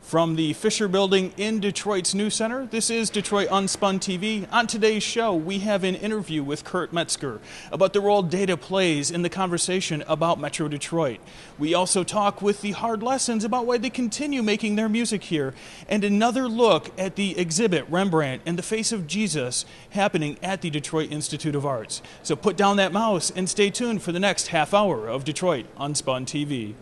From the Fisher Building in Detroit's News Center, this is Detroit Unspun TV. On today's show, we have an interview with Kurt Metzger about the role data plays in the conversation about Metro Detroit. We also talk with the Hard Lessons about why they continue making their music here, and another look at the exhibit Rembrandt and the Face of Jesus happening at the Detroit Institute of Arts. So put down that mouse and stay tuned for the next half hour of Detroit Unspun TV.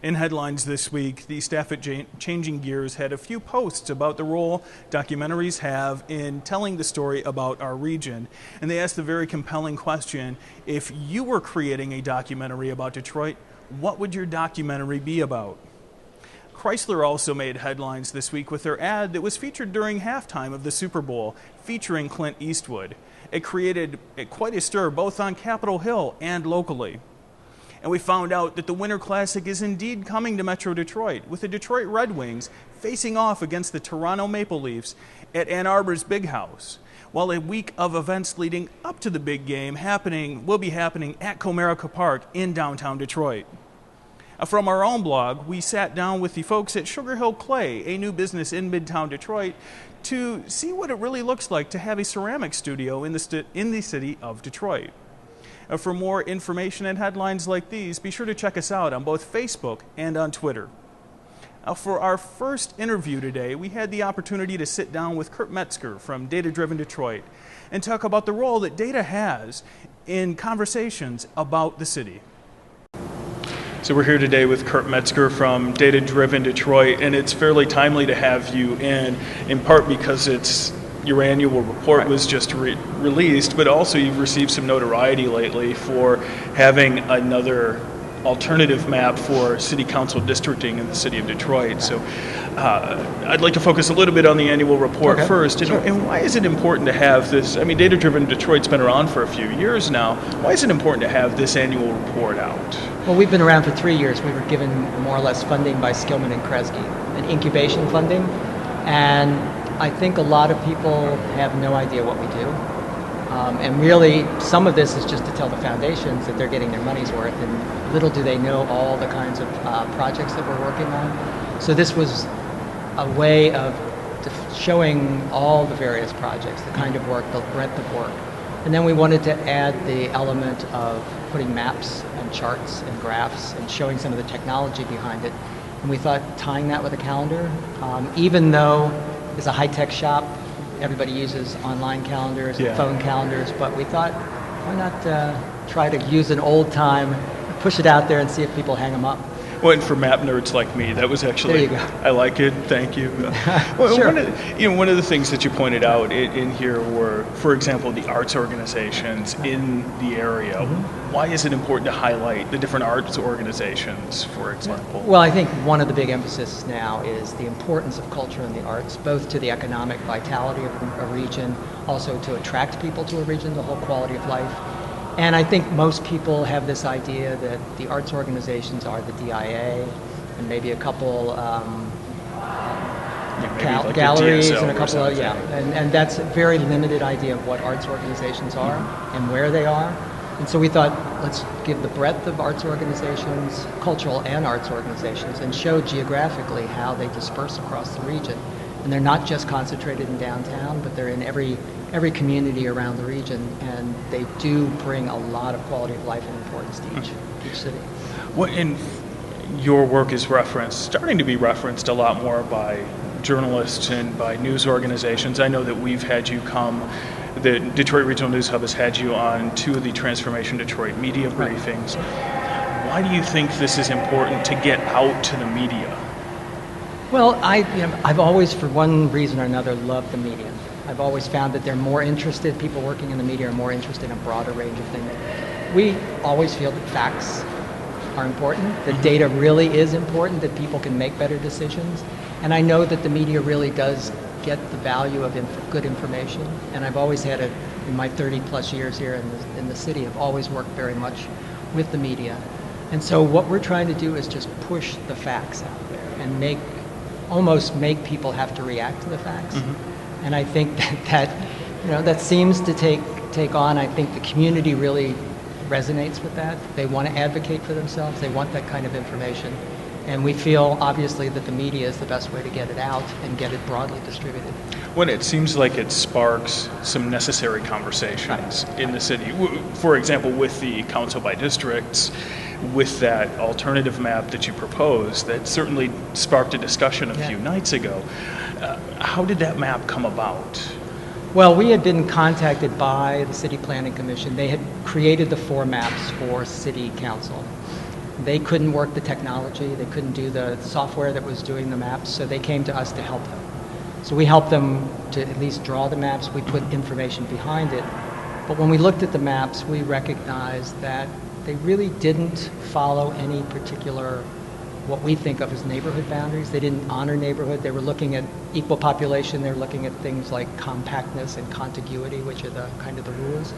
In headlines this week, the staff at Changing Gears had a few posts about the role documentaries have in telling the story about our region. And they asked the very compelling question, if you were creating a documentary about Detroit, what would your documentary be about? Chrysler also made headlines this week with their ad that was featured during halftime of the Super Bowl, featuring Clint Eastwood. It created quite a stir both on Capitol Hill and locally. And we found out that the Winter Classic is indeed coming to Metro Detroit, with the Detroit Red Wings facing off against the Toronto Maple Leafs at Ann Arbor's Big House, while a week of events leading up to the big game will be happening at Comerica Park in downtown Detroit. From our own blog, we sat down with the folks at Sugar Hill Clay, a new business in Midtown Detroit, to see what it really looks like to have a ceramic studio in the city of Detroit. For more information and headlines like these, be sure to check us out on both Facebook and on Twitter. For our first interview today, we had the opportunity to sit down with Kurt Metzger from Data Driven Detroit and talk about the role that data has in conversations about the city. So we're here today with Kurt Metzger from Data Driven Detroit, and it's fairly timely to have you in part because your annual report was just released, but also you've received some notoriety lately for having another alternative map for city council districting in the city of Detroit. So I'd like to focus a little bit on the annual report first. Sure. And why is it important to have this? I mean, Data Driven Detroit's been around for a few years now. Why is it important to have this annual report out? Well, we've been around for 3 years. We were given more or less funding by Skillman and Kresge, an incubation funding, and I think a lot of people have no idea what we do. And really, some of this is just to tell the foundations that they're getting their money's worth, and little do they know all the kinds of projects that we're working on. So this was a way of showing all the various projects, the kind of work, the breadth of work. And then we wanted to add the element of putting maps and charts and graphs and showing some of the technology behind it. And we thought tying that with a calendar, even though it's a high-tech shop, everybody uses online calendars and phone calendars, but we thought, why not try to use an old time, push it out there and see if people hang them up. Well, and for map nerds like me, that was actually, there you go. I like it, thank you. Well, sure. One of the things that you pointed out in here were, for example, the arts organizations in the area. Mm-hmm. Why is it important to highlight the different arts organizations, for example? Well, I think one of the big emphasis now is the importance of culture and the arts, both to the economic vitality of a region, also to attract people to a region, the whole quality of life. And I think most people have this idea that the arts organizations are the DIA and maybe a couple like galleries and a couple of, and that's a very limited idea of what arts organizations are and where they are. And so we thought, let's give the breadth of arts organizations, cultural and arts organizations, and show geographically how they disperse across the region. And they're not just concentrated in downtown, but they're in every community around the region, and they do bring a lot of quality of life and importance to each city. Well, and your work is starting to be referenced a lot more by journalists and by news organizations. I know that we've had you come, the Detroit Regional News Hub has had you on 2 of the Transformation Detroit media briefings. Why do you think this is important to get out to the media? Well, I've always, for one reason or another, loved the media. I've always found that they're more interested, people working in the media are more interested in a broader range of things. We always feel that facts are important, that data really is important, that people can make better decisions. And I know that the media really does get the value of good information. And I've always had it, in my 30 plus years here in the city, I've always worked very much with the media. And so what we're trying to do is just push the facts out there and almost make people have to react to the facts. And I think that seems to take on. I think the community really resonates with that. They want to advocate for themselves. They want that kind of information. And we feel, obviously, that the media is the best way to get it out and get it broadly distributed. When it seems like it sparks some necessary conversations in the city. For example, with the council by districts, with that alternative map that you proposed, that certainly sparked a discussion a few nights ago. How did that map come about? Well, we had been contacted by the City Planning Commission. They had created the 4 maps for City Council. They couldn't work the technology. They couldn't do the software that was doing the maps, so they came to us to help them. So we helped them to at least draw the maps. We put information behind it. But when we looked at the maps, we recognized that they really didn't follow any particular, what we think of as neighborhood boundaries. They didn't honor neighborhood. They were looking at equal population. They were looking at things like compactness and contiguity, which are the kind of the rules.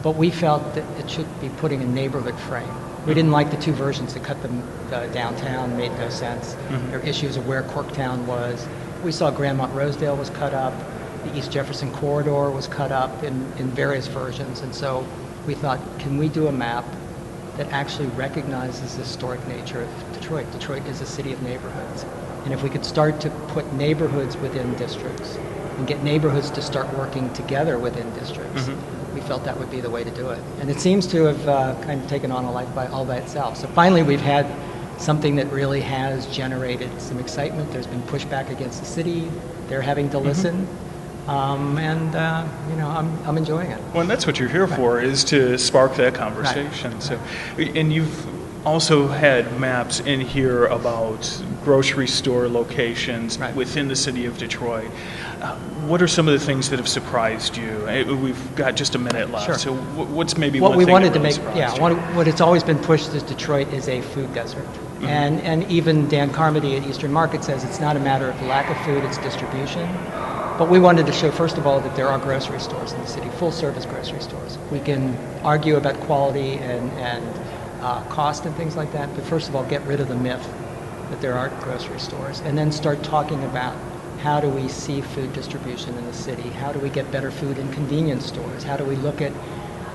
But we felt that it should be putting a neighborhood frame. We didn't like the 2 versions that cut them downtown, made no sense. There were issues of where Corktown was. We saw Grandmont Rosedale was cut up. The East Jefferson Corridor was cut up in various versions. And so we thought, can we do a map that actually recognizes the historic nature of Detroit? Detroit is a city of neighborhoods. And if we could start to put neighborhoods within districts and get neighborhoods to start working together within districts, we felt that would be the way to do it. And it seems to have kind of taken on a life all by itself. So finally we've had something that really has generated some excitement. There's been pushback against the city. They're having to listen. I'm enjoying it. Well, and that's what you're here for, is to spark that conversation. Right. So, and you've also had maps in here about grocery store locations within the city of Detroit. What are some of the things that have surprised you? We've got just a minute left. Sure. So what's maybe what one we thing wanted that really to make? surprised you? What it's always been pushed is Detroit is a food desert. And even Dan Carmody at Eastern Market says it's not a matter of lack of food, it's distribution. But we wanted to show, first of all, that there are grocery stores in the city, full-service grocery stores. We can argue about quality and cost and things like that, but first of all, get rid of the myth that there aren't grocery stores, and then start talking about how do we see food distribution in the city? How do we get better food in convenience stores? How do we look at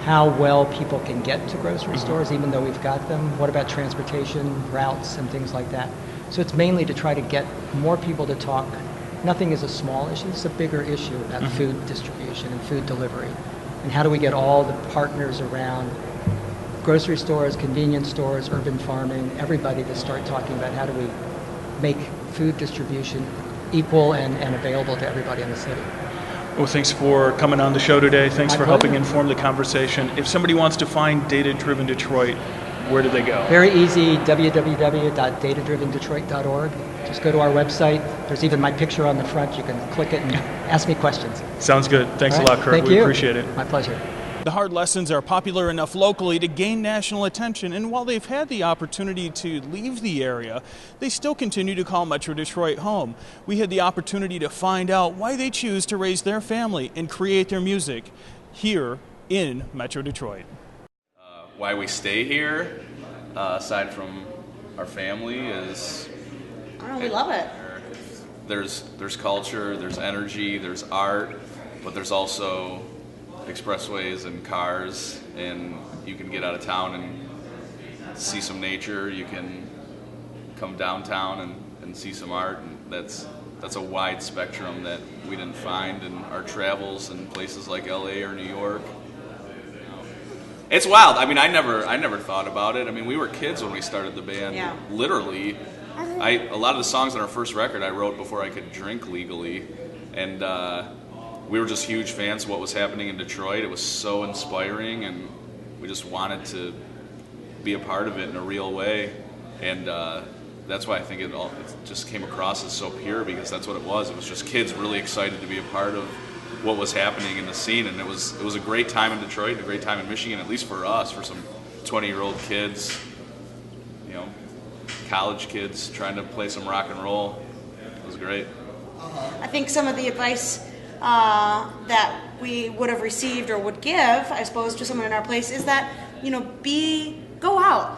how well people can get to grocery stores, even though we've got them? What about transportation routes and things like that? So it's mainly to try to get more people to talk. Nothing is a small issue, it's a bigger issue about food distribution and food delivery. And how do we get all the partners around grocery stores, convenience stores, urban farming, everybody to start talking about how do we make food distribution equal and available to everybody in the city. Well, thanks for coming on the show today. Thanks for pleasure. helping inform the conversation. If somebody wants to find Data Driven Detroit, where do they go? Very easy, www.datadrivendetroit.org. Just go to our website. There's even my picture on the front. You can click it and ask me questions. Sounds good. Thanks a lot, Kurt. Thank we you. appreciate it. My pleasure. The hard lessons are popular enough locally to gain national attention, and while they've had the opportunity to leave the area, they still continue to call Metro Detroit home. We had the opportunity to find out why they choose to raise their family and create their music here in Metro Detroit. Why we stay here, aside from our family, is we love it. There's culture, there's energy, there's art, but there's also expressways and cars, and you can get out of town and see some nature. You can come downtown and see some art, and that's a wide spectrum that we didn't find in our travels in places like LA or New York. It's wild. I mean, I never thought about it. I mean, we were kids when we started the band. Yeah. Literally, a lot of the songs on our first record I wrote before I could drink legally, and we were just huge fans of what was happening in Detroit. It was so inspiring, and we just wanted to be a part of it in a real way. And that's why I think it just came across as so pure, because that's what it was. It was just kids really excited to be a part of what was happening in the scene, and it was a great time in Detroit, a great time in Michigan, at least for us, for some 20-year-old kids. college kids trying to play some rock and roll. It was great. I think some of the advice that we would have received or would give, I suppose, to someone in our place is that, go out,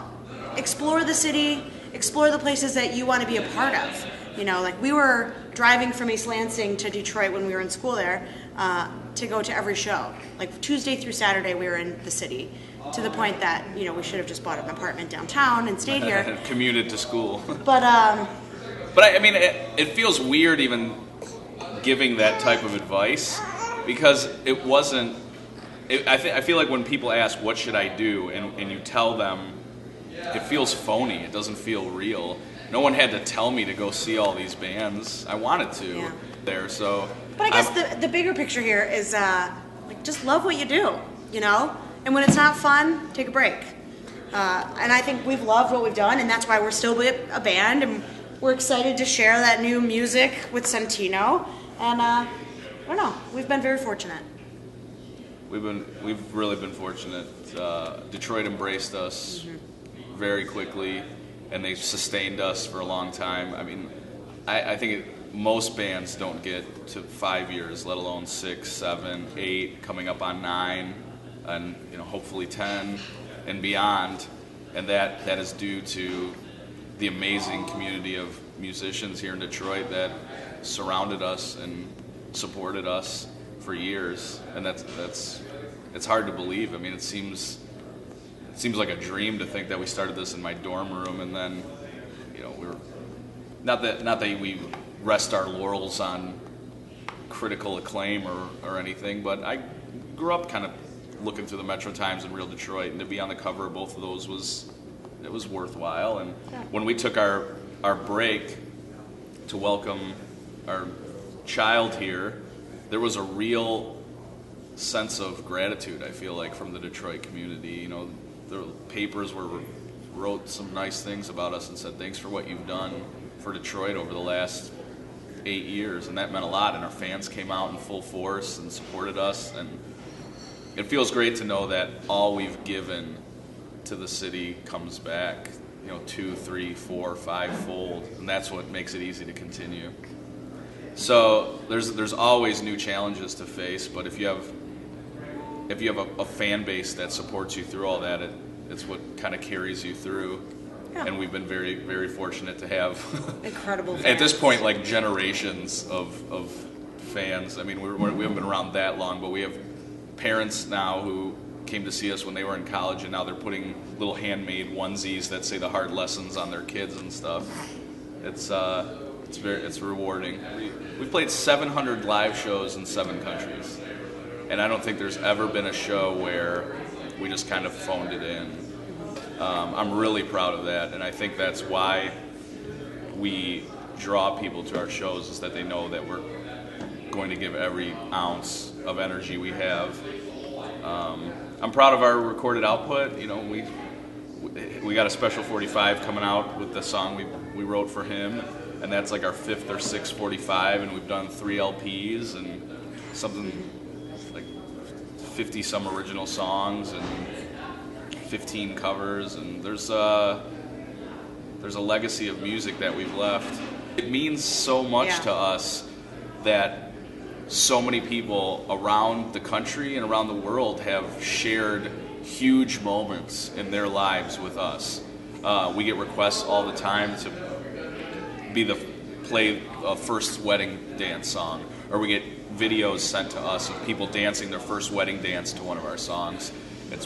explore the city, explore the places that you want to be a part of. Like we were driving from East Lansing to Detroit when we were in school there to go to every show. Like Tuesday through Saturday we were in the city, to the point that, we should have just bought an apartment downtown and stayed here. Commuted to school. But I mean, it feels weird even giving that type of advice, because it wasn't. I feel like when people ask, what should I do, and you tell them, it feels phony. It doesn't feel real. No one had to tell me to go see all these bands. I wanted to there, so. But I guess the bigger picture here is just love what you do, And when it's not fun, take a break. And I think we've loved what we've done, and that's why we're still a band, and we're excited to share that new music with Santino. And I don't know, we've been very fortunate. We've really been fortunate. Detroit embraced us very quickly, and they've sustained us for a long time. I mean, I think most bands don't get to 5 years, let alone 6, 7, 8, coming up on 9, and hopefully 10 and beyond. And that is due to the amazing community of musicians here in Detroit that surrounded us and supported us for years. And it's hard to believe. I mean, it seems like a dream to think that we started this in my dorm room, and then we're not that we rest our laurels on critical acclaim or anything, but I grew up kind of looking through the Metro Times and Real Detroit, and to be on the cover of both of those was worthwhile. And when we took our break to welcome our child here, there was a real sense of gratitude, I feel like, from the Detroit community. The papers wrote some nice things about us and said, thanks for what you've done for Detroit over the last 8 years, and that meant a lot. And our fans came out in full force and supported us, and it feels great to know that all we've given to the city comes back, 2, 3, 4, 5-fold, and that's what makes it easy to continue. So there's always new challenges to face, but if you have a fan base that supports you through all that, it's what kind of carries you through. Yeah. And we've been very, very fortunate to have incredible fans. At this point, like generations of fans. I mean, we haven't been around that long, but we have parents now who came to see us when they were in college, and now they're putting little handmade onesies that say the hard lessons on their kids and stuff. It's rewarding. We've played 700 live shows in 7 countries, and I don't think there's ever been a show where we just kind of phoned it in. I'm really proud of that, and I think that's why we draw people to our shows, is that they know that we're going to give every ounce of energy we have. I'm proud of our recorded output. We got a special 45 coming out with the song we wrote for him, and that's like our 5th or 6th 45, and we've done 3 LPs and something like 50 some original songs and 15 covers, and there's a legacy of music that we've left. It means so much to us that so many people around the country and around the world have shared huge moments in their lives with us. We get requests all the time to play a first wedding dance song, or we get videos sent to us of people dancing their first wedding dance to one of our songs.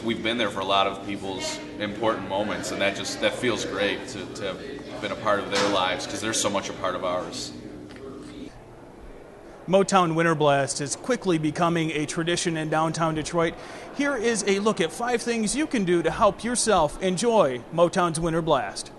We've been there for a lot of people's important moments, and that feels great to have been a part of their lives, because they're so much a part of ours. Motown Winter Blast is quickly becoming a tradition in downtown Detroit. Here is a look at 5 things you can do to help yourself enjoy Motown's Winter Blast.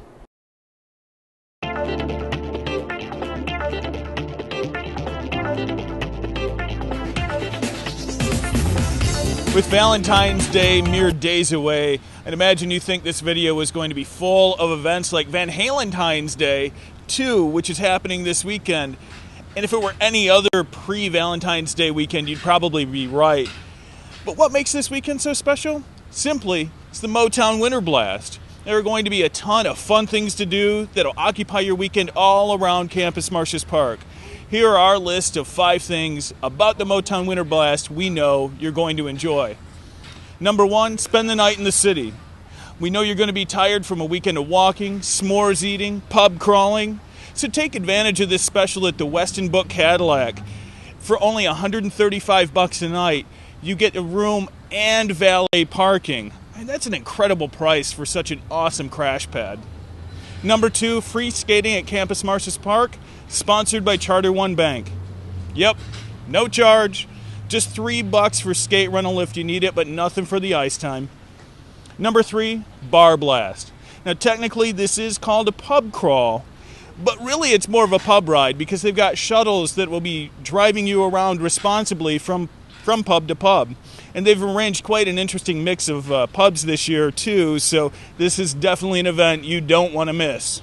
With Valentine's Day mere days away, I'd imagine you think this video was going to be full of events like Van Halentine's Day 2, which is happening this weekend. And if it were any other pre-Valentine's Day weekend, you'd probably be right. But what makes this weekend so special? Simply, it's the Motown Winter Blast. There are going to be a ton of fun things to do that'll occupy your weekend all around Campus Martius Park. Here are our list of 5 things about the Motown Winter Blast we know you're going to enjoy. Number 1, spend the night in the city. We know you're going to be tired from a weekend of walking, s'mores eating, pub crawling. So take advantage of this special at the Weston Book Cadillac. For only $135 a night, you get a room and valet parking. And that's an incredible price for such an awesome crash pad. Number 2, free skating at Campus Martius Park, sponsored by Charter One Bank. Yep, no charge, just $3 for skate rental if you need it, but nothing for the ice time. Number 3, bar blast. Now technically this is called a pub crawl, but really it's more of a pub ride because they've got shuttles that will be driving you around responsibly from pub to pub. And they've arranged quite an interesting mix of pubs this year too, so this is definitely an event you don't want to miss.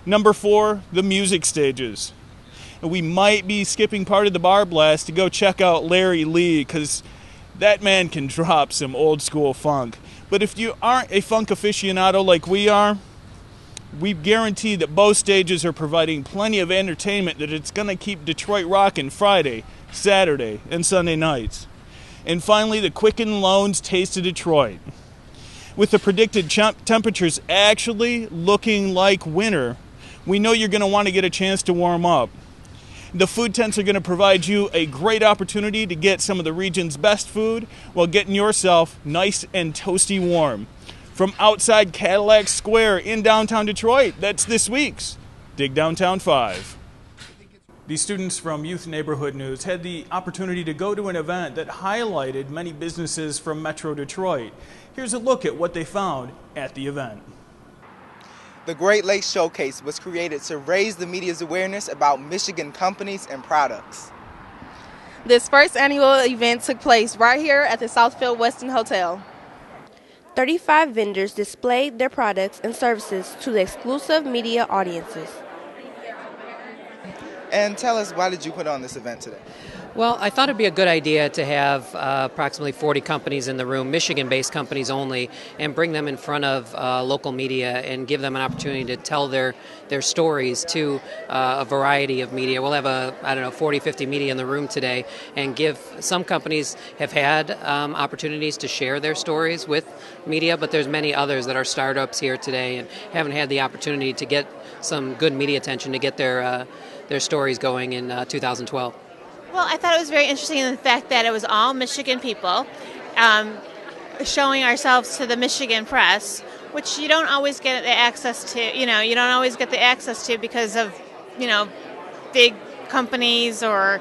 Number 4, the music stages. We might be skipping part of the bar blast to go check out Larry Lee because that man can drop some old school funk. But if you aren't a funk aficionado like we are, we guarantee that both stages are providing plenty of entertainment that it's going to keep Detroit rocking Friday, Saturday, and Sunday nights. And finally, the Quicken Loans Taste of Detroit. With the predicted temperatures actually looking like winter, we know you're going to want to get a chance to warm up. The food tents are going to provide you a great opportunity to get some of the region's best food while getting yourself nice and toasty warm. From outside Cadillac Square in downtown Detroit, that's this week's Dig Downtown 5. The students from Youth Neighborhood News had the opportunity to go to an event that highlighted many businesses from Metro Detroit. Here's a look at what they found at the event. The Great Lakes Showcase was created to raise the media's awareness about Michigan companies and products. This first annual event took place right here at the Southfield Weston Hotel. 35 vendors displayed their products and services to the exclusive media audiences. And tell us, why did you put on this event today? Well, I thought it'd be a good idea to have approximately 40 companies in the room, Michigan-based companies only, and bring them in front of local media and give them an opportunity to tell their stories to a variety of media. We'll have 40, 50 media in the room today, and some companies have had opportunities to share their stories with media, but there's many others that are startups here today and haven't had the opportunity to get some good media attention to get their stories going in 2012. Well, I thought it was very interesting in the fact that it was all Michigan people showing ourselves to the Michigan press, which you don't always get the access to, you don't always get the access to because of, big companies or,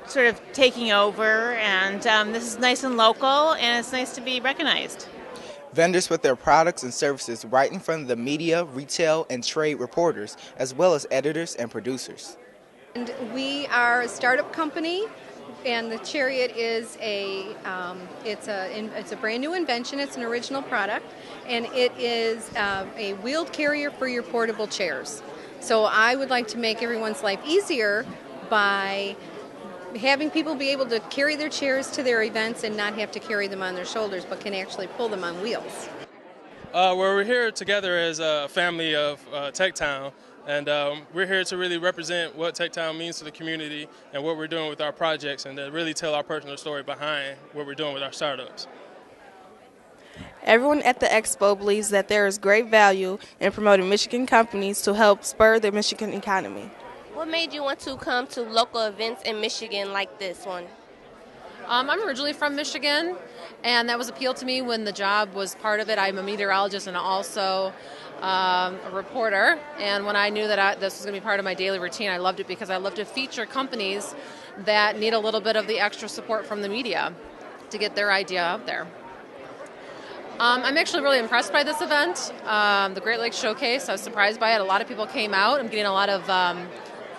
sort of taking over. And this is nice and local, and it's nice to be recognized. Vendors put their products and services right in front of the media, retail, and trade reporters, as well as editors and producers. And we are a startup company, and the Chariot is it's a brand new invention. It's an original product, and it is a wheeled carrier for your portable chairs. So I would like to make everyone's life easier by having people be able to carry their chairs to their events and not have to carry them on their shoulders, but can actually pull them on wheels. We're here together as a family of TechTown. And we're here to really represent what TechTown means to the community and what we're doing with our projects, and to really tell our personal story behind what we're doing with our startups. Everyone at the expo believes that there is great value in promoting Michigan companies to help spur the Michigan economy. What made you want to come to local events in Michigan like this one? I'm originally from Michigan, and that was appealed to me when the job was part of it. I'm a meteorologist and also a reporter, and when I knew that this was going to be part of my daily routine, I loved it because I love to feature companies that need a little bit of the extra support from the media to get their idea out there. I'm actually really impressed by this event, the Great Lakes Showcase. I was surprised by it. A lot of people came out. I'm getting a lot of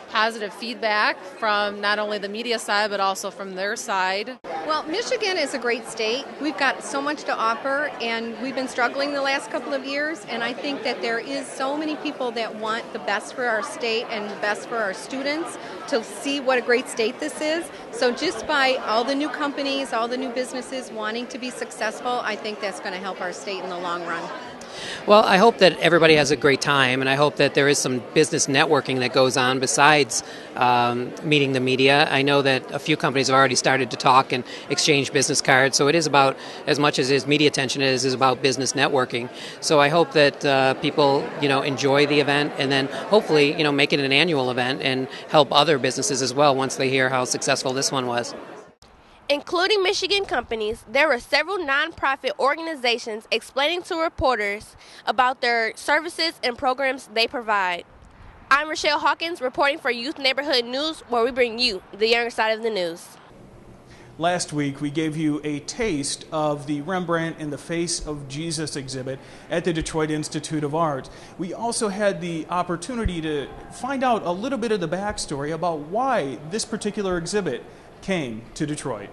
positive feedback from not only the media side, but also from their side. Well, Michigan is a great state. We've got so much to offer, and we've been struggling the last couple of years, and I think that there is so many people that want the best for our state and the best for our students to see what a great state this is. So just by all the new companies, all the new businesses wanting to be successful, I think that's going to help our state in the long run. Well, I hope that everybody has a great time, and I hope that there is some business networking that goes on besides meeting the media. I know that a few companies have already started to talk and exchange business cards, so it is about, as much as it is media attention, it is about business networking. So I hope that people, enjoy the event, and then hopefully, make it an annual event and help other businesses as well once they hear how successful this one was. Including Michigan companies, there were several nonprofit organizations explaining to reporters about their services and programs they provide. I'm Rochelle Hawkins reporting for Youth Neighborhood News, where we bring you the younger side of the news. Last week, we gave you a taste of the Rembrandt in the Face of Jesus exhibit at the Detroit Institute of Art. We also had the opportunity to find out a little bit of the backstory about why this particular exhibit came to Detroit.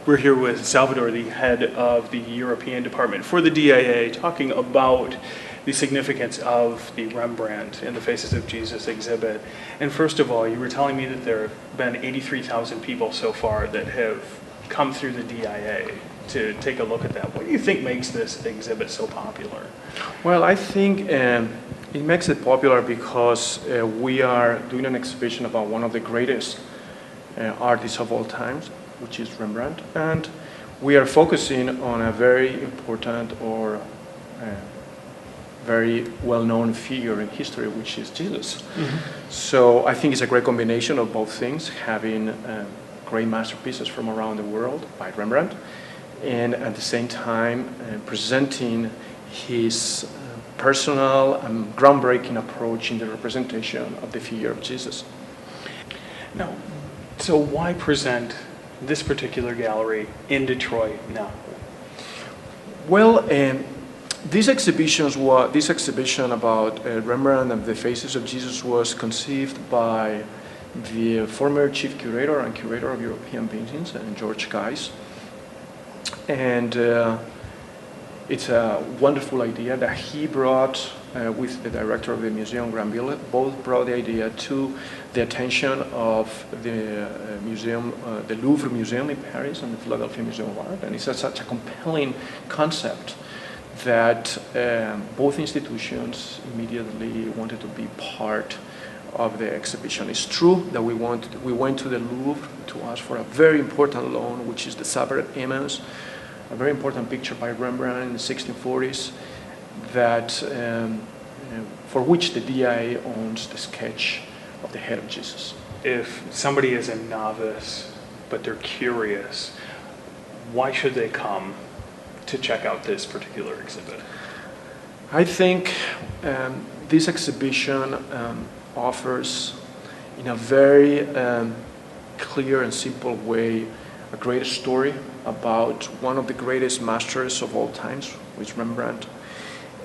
We're here with Salvador, the head of the European department for the DIA, talking about the significance of the Rembrandt in the Faces of Jesus exhibit. And first of all, you were telling me that there have been 83,000 people so far that have come through the DIA to take a look at that. What do you think makes this exhibit so popular? Well, I think it makes it popular because we are doing an exhibition about one of the greatest artists of all times, which is Rembrandt, and we are focusing on a very important or very well-known figure in history, which is Jesus. Mm-hmm. So I think it's a great combination of both things, having great masterpieces from around the world by Rembrandt, and at the same time presenting his personal and groundbreaking approach in the representation of the figure of Jesus. Now, so why present this particular gallery in Detroit now? Well, this exhibition about Rembrandt and the Faces of Jesus was conceived by the former chief curator and curator of European paintings, George Geis. And it's a wonderful idea that he brought with the director of the museum, Granville. Both brought the idea to the attention of the museum, the Louvre Museum in Paris and the Philadelphia Museum of Art. And it's such a compelling concept that both institutions immediately wanted to be part of the exhibition. It's true that we went to the Louvre to ask for a very important loan, which is the Sabret Amos, a very important picture by Rembrandt in the 1640s, that for which the DIA owns the sketch of the head of Jesus. If somebody is a novice, but they're curious, why should they come to check out this particular exhibit? I think this exhibition offers, in a very clear and simple way, a great story about one of the greatest masters of all times, which is Rembrandt,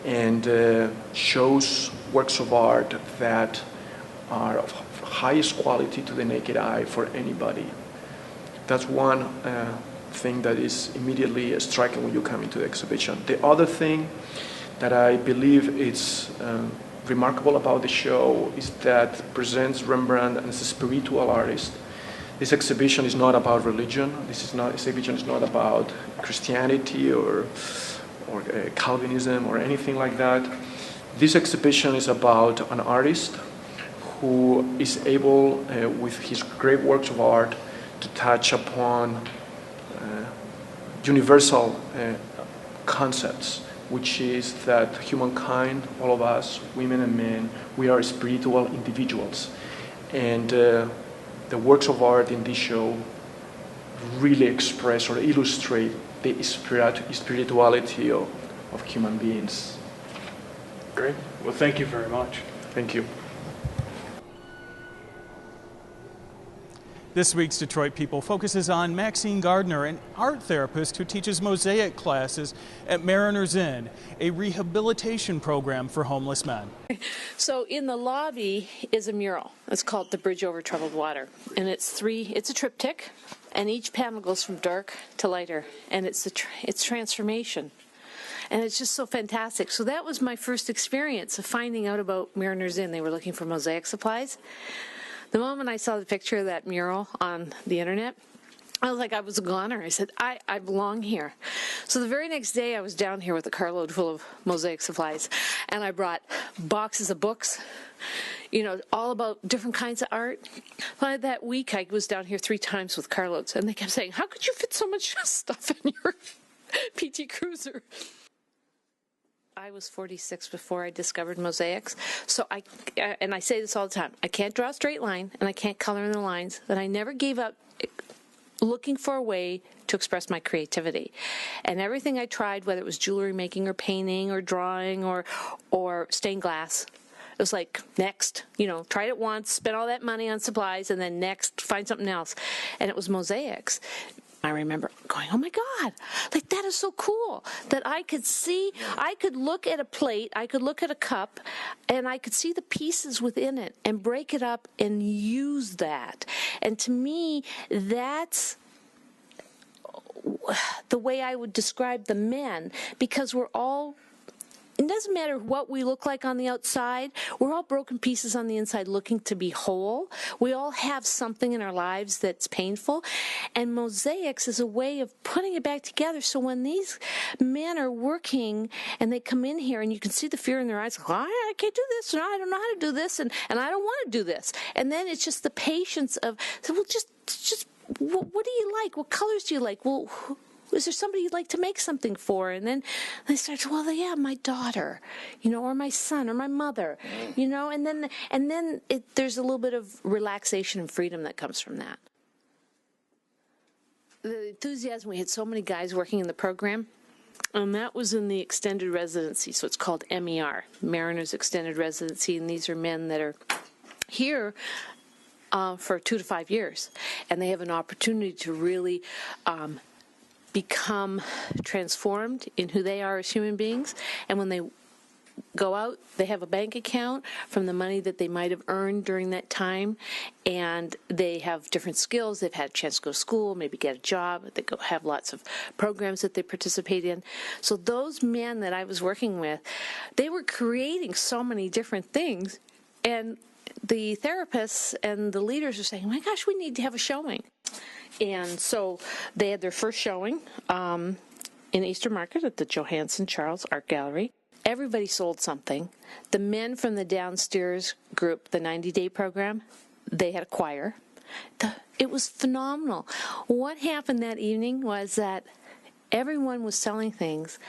and shows works of art that are of highest quality to the naked eye for anybody. That's one thing that is immediately striking when you come into the exhibition. The other thing that I believe is remarkable about the show is that it presents Rembrandt as a spiritual artist. This exhibition is not about religion. This exhibition is not about Christianity or Calvinism or anything like that. This exhibition is about an artist who is able, with his great works of art, to touch upon universal concepts, which is that humankind, all of us, women and men, we are spiritual individuals. And the works of art in this show really express or illustrate the spirituality of human beings. Great. Well, thank you very much. Thank you. This week's Detroit People focuses on Maxine Gardner, an art therapist who teaches mosaic classes at Mariners Inn, a rehabilitation program for homeless men. So in the lobby is a mural. It's called The Bridge Over Troubled Water. And it's a triptych, and each panel goes from dark to lighter. And it's transformation. And it's just so fantastic. So that was my first experience of finding out about Mariners Inn. They were looking for mosaic supplies. The moment I saw the picture of that mural on the internet, I was like, I was a goner. I said, I belong here. So the very next day, I was down here with a carload full of mosaic supplies, and I brought boxes of books, you know, all about different kinds of art. Well, that week, I was down here 3 times with carloads, and they kept saying, how could you fit so much stuff in your PT Cruiser? I was 46 before I discovered mosaics, so and I say this all the time, I can't draw a straight line, and I can't color in the lines, but I never gave up looking for a way to express my creativity. And everything I tried, whether it was jewelry making or painting or drawing or stained glass, it was like, next, you know, tried it once, spent all that money on supplies, and then next, find something else. And it was mosaics. I remember going, oh my God, like that is so cool that I could see, I could look at a plate, I could look at a cup, and I could see the pieces within it and break it up and use that. And to me, that's the way I would describe the men, because we're all, it doesn't matter what we look like on the outside, we're all broken pieces on the inside looking to be whole. We all have something in our lives that's painful, and mosaics is a way of putting it back together. So when these men are working and they come in here and you can see the fear in their eyes, like, I can't do this, and I don't know how to do this, and I don't want to do this. And then it's just the patience of, well, just what do you like? What colors do you like? Well, is there somebody you'd like to make something for? And then they start to, well, yeah, my daughter, you know, or my son, or my mother, you know, and then there's a little bit of relaxation and freedom that comes from that. The enthusiasm, we had so many guys working in the program, and that was in the extended residency, so it's called MER, Mariners Extended Residency, and these are men that are here for 2 to 5 years, and they have an opportunity to really become transformed in who they are as human beings. And when they go out, they have a bank account from the money that they might have earned during that time, and they have different skills. They've had a chance to go to school, maybe get a job. They have lots of programs that they participate in. So those men that I was working with, they were creating so many different things, and the therapists and the leaders are saying, my gosh, we need to have a showing. And so they had their first showing in Eastern Market at the Johansson Charles Art Gallery. Everybody sold something. The men from the downstairs group, the 90-day program, they had a choir. It was phenomenal. What happened that evening was that everyone was selling things,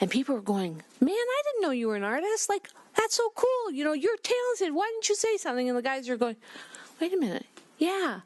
and people were going, man, I didn't know you were an artist. Like, that's so cool. You know, you're talented. Why didn't you say something? And the guys are going, wait a minute. Yeah.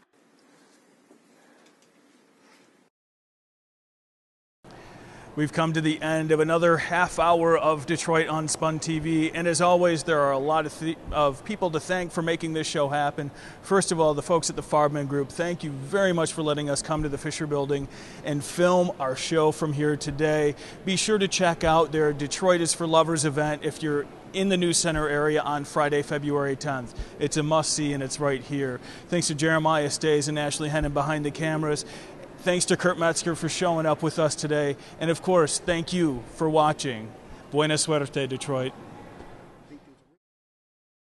We've come to the end of another half hour of Detroit Unspun TV, and as always, there are a lot of people to thank for making this show happen. First of all, the folks at the Farbman Group, thank you very much for letting us come to the Fisher Building and film our show from here today. Be sure to check out their Detroit is for Lovers event if you're in the News Center area on Friday, February 10th. It's a must-see, and it's right here. Thanks to Jeremiah Stays and Ashley Hennon behind the cameras. Thanks to Kurt Metzger for showing up with us today. And of course, thank you for watching. Buena suerte, Detroit.